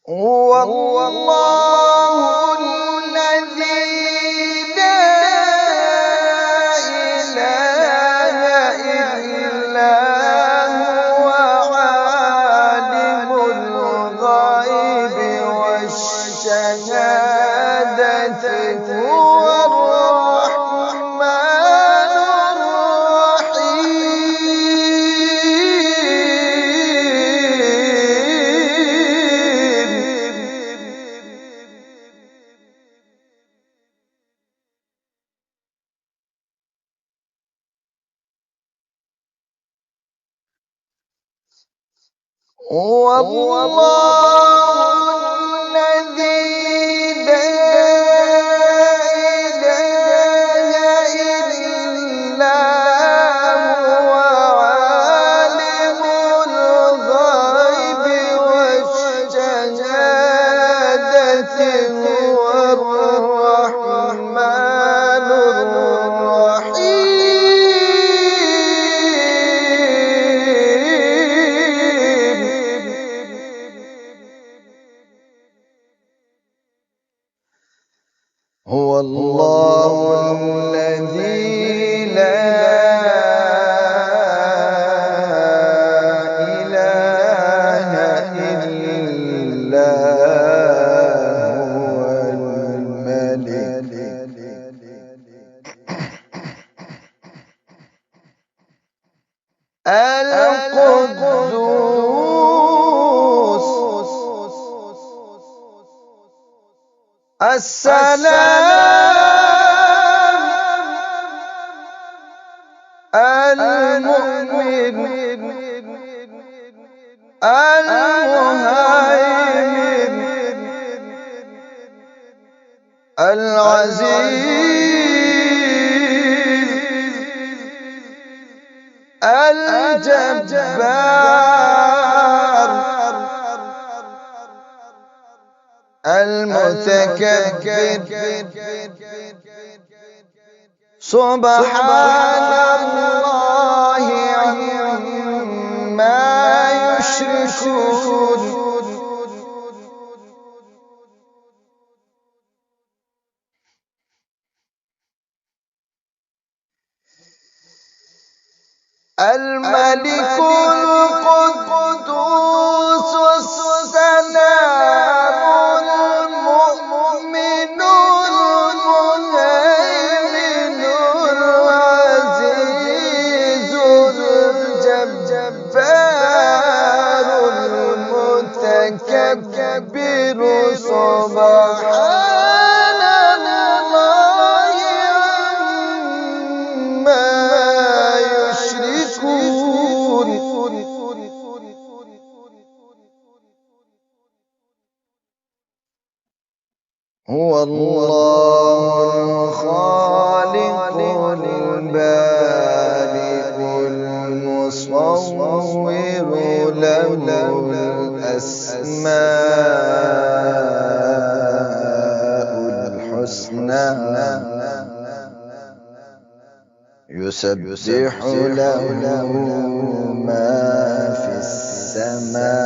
هو الله الذي لا إله إلا هو عالم الغيب والشهادة هو الرحمن هو الله الذي لا إله إلا هو عالم الغيب والشهادة هو الرحمن هو الله الذي لا إله إلا هو الملك القدوس السلام المؤمن المهيمن العزيز الجبار المتكبر سبحان الله عما يشركون الملك القدوس السلام المؤمن المهيمن العزيز الجبار المتكبر سبحان الله عما يشركون هو الله الخالق البارئ المصور له الأسماء الحسنى يسبح له ما في السماء